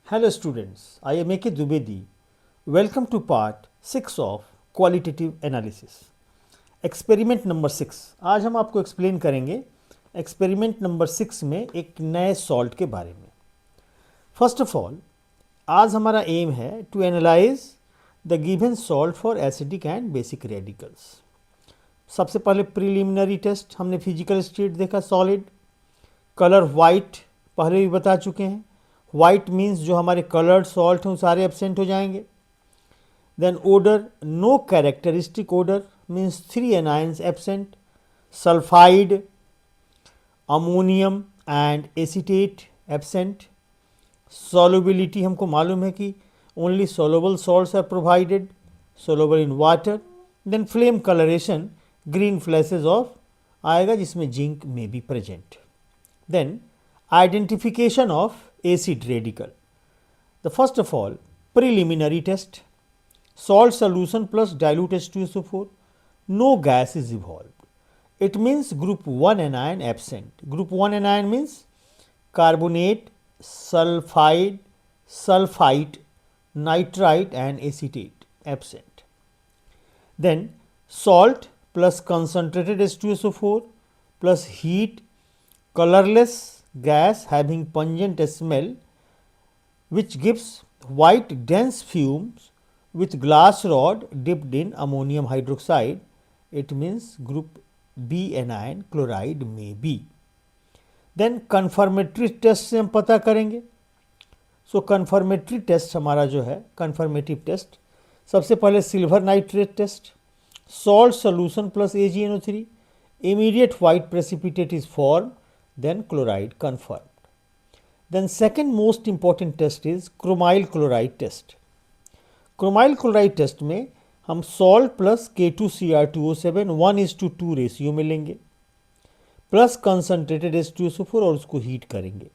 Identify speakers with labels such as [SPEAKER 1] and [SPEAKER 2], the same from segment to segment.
[SPEAKER 1] Hello students, I am A.K. Dubedi. Welcome to part 6 of Qualitative Analysis. Experiment number 6 आज हम आपको explain करेंगे experiment number 6 में एक नए सॉल्ट के बारे में। फर्स्ट ऑफ ऑल आज हमारा एम है to analyse the given salt for acidic and basic radicals. सबसे पहले प्रीलिमिनरी टेस्ट हमने फिजिकल स्टेट देखा सॉलिड, कलर वाइट पहले भी बता चुके हैं। वाइट मीन्स जो हमारे कलर्ड सॉल्ट हैं सारे एब्सेंट हो जाएंगे। Then odour, no characteristic odour means 3 anions absent, sulphide, ammonium and acetate absent. Solubility हमको मालूम है कि only soluble salts are provided, soluble in water. Then flame coloration, green flashes of आएगा जिसमें जिंक में be present. Then identification of acid radical. The first of all preliminary test, salt solution plus dilute H2SO4, no gas is evolved. It means group 1 anion absent. Group 1 anion means carbonate, sulfide, sulfite, nitrite and acetate absent. Then salt plus concentrated H2SO4 plus heat, colorless gas having pungent smell which gives white dense fumes with glass rod dipped in ammonium hydroxide. It means group B anion chloride may be. Then confirmatory test से हम पता करेंगे। सो confirmatory test हमारा जो है confirmative test, सबसे पहले silver nitrate test, salt solution plus AgNO3, immediate white precipitate is formed, then chloride confirmed. Then second most important test is chromyl chloride test. Chromyl chloride test में हम salt plus K2Cr2O7 1:2 ratio में लेंगे plus concentrated H2SO4 और उसको heat करेंगे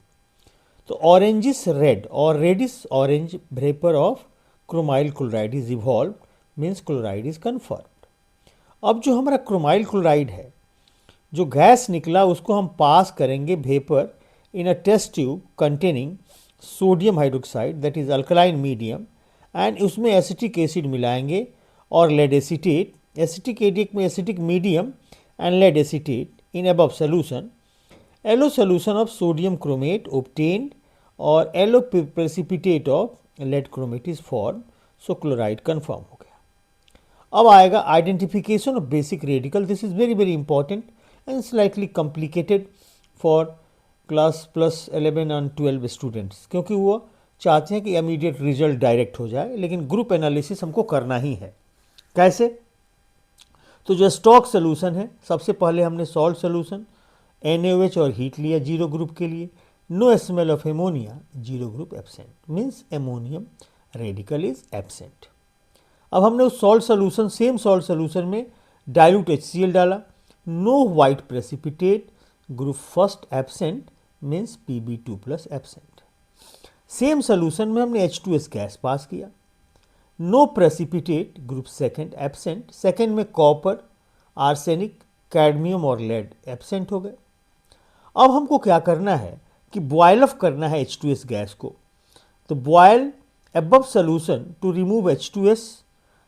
[SPEAKER 1] तो orangish red और reddish orange vapour of chromyl chloride is evolve, means chloride is confirmed. अब जो हमारा क्रोमाइल क्लोराइड है, जो गैस निकला उसको हम पास करेंगे vapour in a test tube containing sodium hydroxide that is alkaline medium and उसमें एसिटिक एसिड मिलाएंगे और लेड एसीटेट, एसिटिक एडिक में acetic medium and lead acetate in above solution, yellow solution of sodium chromate obtained और yellow precipitate of lead chromate is form, so chloride confirm हो गया। अब आएगा identification of basic radical. This is very very important and slightly complicated for class plus 11 and 12 students, क्योंकि वो चाहते हैं कि इमीडिएट रिजल्ट डायरेक्ट हो जाए, लेकिन ग्रुप एनालिसिस हमको करना ही है। कैसे? तो जो स्टॉक सोल्यूशन है, सबसे पहले हमने सॉल्ट सोल्यूशन NaOH और हीट लिया 0 ग्रुप के लिए, no smell of ammonia, 0 group absent, means ammonium radical is absent. अब हमने उस salt solution, same salt solution में डाइल्यूट HCl डाला, no white precipitate, group first absent, means Pb2 plus absent. Same solution में हमने H2S gas pass किया, no precipitate, group second absent. Second में copper, arsenic, cadmium और lead absent हो गए। अब हमको क्या करना है कि बॉयल ऑफ करना है H2S गैस को, तो boil above solution to remove H2S,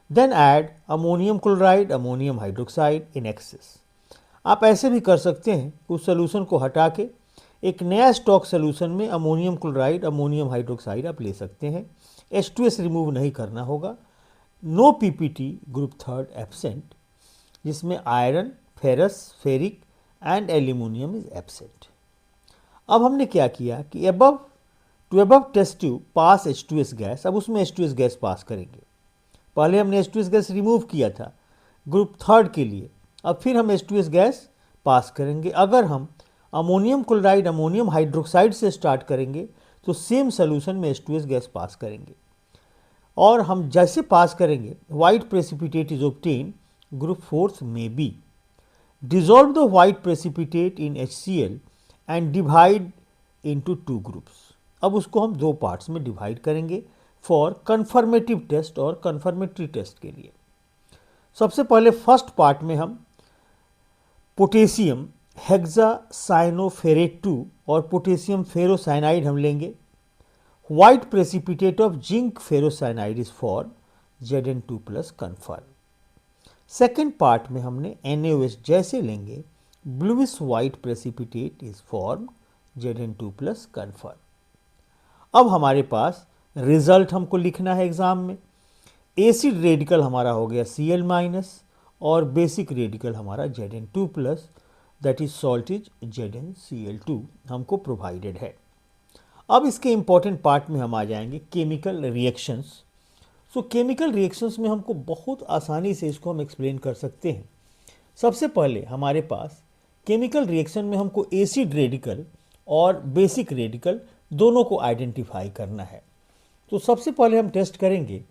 [SPEAKER 1] then add ammonium chloride, ammonium hydroxide in excess. आप ऐसे भी कर सकते हैं, उस सोल्यूशन को हटा के एक नया स्टॉक सोल्यूशन में अमोनियम क्लोराइड, अमोनियम हाइड्रोक्साइड आप ले सकते हैं। H2S रिमूव नहीं करना होगा। No PPT, group third absent, जिसमें iron, ferrous, ferric and aluminium is absent. अब हमने क्या किया कि above test tube pass H2S gas, अब उसमें H2S गैस पास करेंगे। पहले हमने H2S गैस रिमूव किया था ग्रुप थर्ड के लिए, अब फिर हम H2S गैस पास करेंगे। अगर हम अमोनियम क्लोराइड, अमोनियम हाइड्रोक्साइड से स्टार्ट करेंगे तो सेम सोल्यूशन में H2S गैस पास करेंगे और हम जैसे पास करेंगे white precipitate is obtain, group fourth में B. Dissolve the white precipitate in HCl and divide into 2 groups. अब उसको हम 2 पार्ट्स में डिवाइड करेंगे फॉर कन्फर्मेटिव टेस्ट और कन्फर्मेटरी टेस्ट के लिए। सबसे पहले फर्स्ट पार्ट में हम पोटेशियम हेक्सासाइनोफेरेट 2 और पोटेशियम फेरोसाइनाइड हम लेंगे। White precipitate of zinc ferrocyanide is formed, Zn2 plus confirm. Second part में हमने NaOH जैसे लेंगे, bluish white precipitate is form, Zn2 plus confirm. अब हमारे पास रिजल्ट हमको लिखना है एग्जाम में. एसिड रेडिकल हमारा हो गया Cl माइनस और बेसिक रेडिकल हमारा Zn2 plus, that is salt is ZnCl2 हमको प्रोवाइडेड है. अब इसके इंपॉर्टेंट पार्ट में हम आ जाएंगे केमिकल रिएक्शंस. सो केमिकल रिएक्शंस में हमको बहुत आसानी से इसको हम एक्सप्लेन कर सकते हैं. सबसे पहले हमारे पास केमिकल रिएक्शन में हमको एसिड रेडिकल और बेसिक रेडिकल दोनों को आइडेंटिफाई करना है. तो सबसे पहले हम टेस्ट करेंगे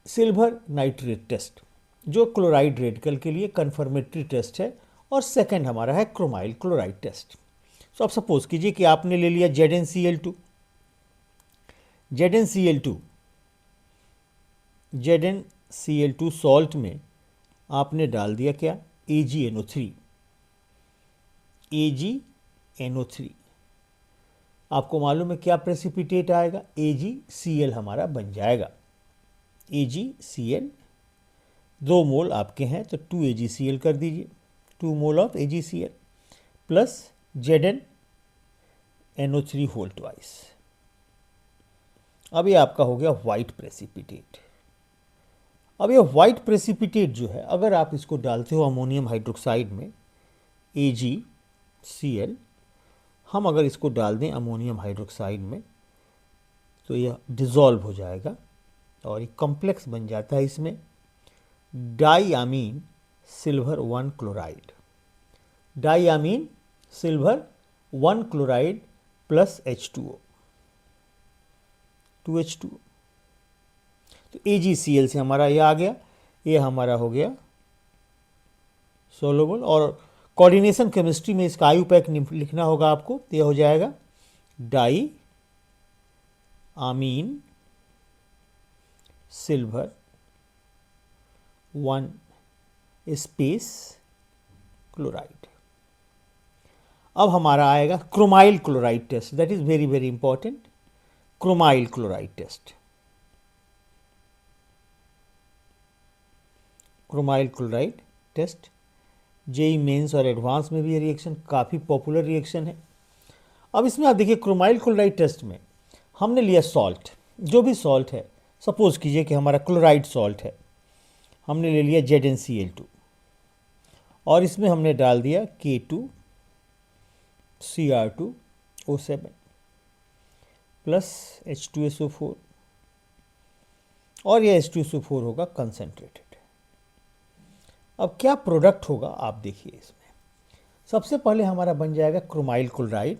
[SPEAKER 1] सिल्वर नाइट्रेट टेस्ट, जो क्लोराइड रेडिकल के लिए कन्फर्मेटरी टेस्ट है, और सेकंड हमारा है क्रोमाइल क्लोराइड टेस्ट. सो अब सपोज कीजिए कि आपने ले लिया ZnCl2. ZnCl2 सॉल्ट में आपने डाल दिया क्या, AgNO3. AgNO3 आपको मालूम है क्या प्रेसिपिटेट आएगा, AgCl हमारा बन जाएगा. AgCl 2 मोल आपके हैं तो 2 AgCl कर दीजिए, 2 mole of AgCl plus ZnNO3 whole twice. अब ये आपका हो गया वाइट प्रेसिपिटेट. अब ये वाइट प्रेसिपिटेट जो है, अगर आप इसको डालते हो अमोनियम हाइड्रोक्साइड में AgCl, हम अगर इसको डाल दें अमोनियम हाइड्रोक्साइड में तो यह डिज़ोल्व हो जाएगा और एक कॉम्प्लेक्स बन जाता है इसमें diamine silver 1 chloride. Diamine silver 1 chloride plus H2O, 2H2O. तो AgCl से हमारा ये आ गया, ये हमारा हो गया सोलुबल. और कोऑर्डिनेशन केमिस्ट्री में इसका IUPAC लिखना होगा आपको, तो ये हो जाएगा di amine silver 1 space chloride. अब हमारा आएगा chromyl chloride test, that is very very important. Chromyl chloride test, chromyl chloride test JEE mains और एडवांस में भी ये रिएक्शन काफ़ी पॉपुलर रिएक्शन है. अब इसमें आप देखिए क्रोमाइल क्लोराइड टेस्ट में हमने लिया सॉल्ट, जो भी सॉल्ट है, सपोज कीजिए कि हमारा क्लोराइड सॉल्ट है, हमने ले लिया ZnCl2 और इसमें हमने डाल दिया K2Cr2O7 प्लस H2SO4 और यह H2SO4 होगा कंसनट्रेटेड. अब क्या प्रोडक्ट होगा आप देखिए इसमें. सबसे पहले हमारा बन जाएगा chromyl chloride,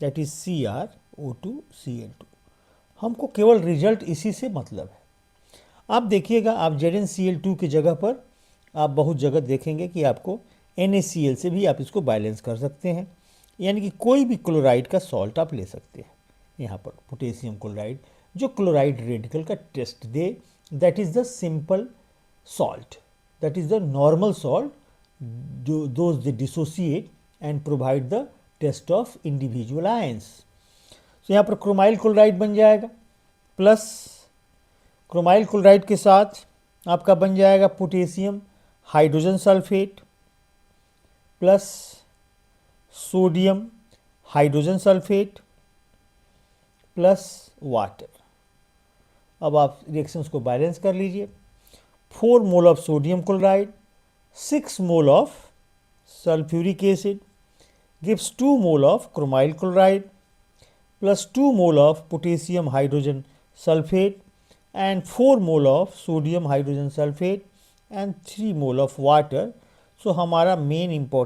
[SPEAKER 1] that is CrO2Cl2. हमको केवल रिजल्ट इसी से मतलब है. आप देखिएगा, आप ZnCl2 की जगह पर आप बहुत जगह देखेंगे कि आपको NaCl से भी आप इसको बैलेंस कर सकते हैं, यानी कि कोई भी क्लोराइड का सॉल्ट आप ले सकते हैं. यहाँ पर पोटेशियम क्लोराइड जो क्लोराइड रेडिकल का टेस्ट दे, that is the simple salt, that is the normal salt, those they dissociate and provide the test of individual ions. So यहाँ पर क्रोमाइल क्लोराइड बन जाएगा, प्लस क्रोमाइल क्लोराइड के साथ आपका बन जाएगा potassium hydrogen sulphate plus sodium hydrogen sulphate plus water. अब आप रिएक्शंस को बैलेंस कर लीजिए. 4 मोल of sodium chloride, 6 mole of sulfuric acid gives 2 mole of chromyl chloride plus 2 mole of potassium hydrogen sulfate and 4 mole of sodium hydrogen sulfate and 3 mole of water. So हमारा main important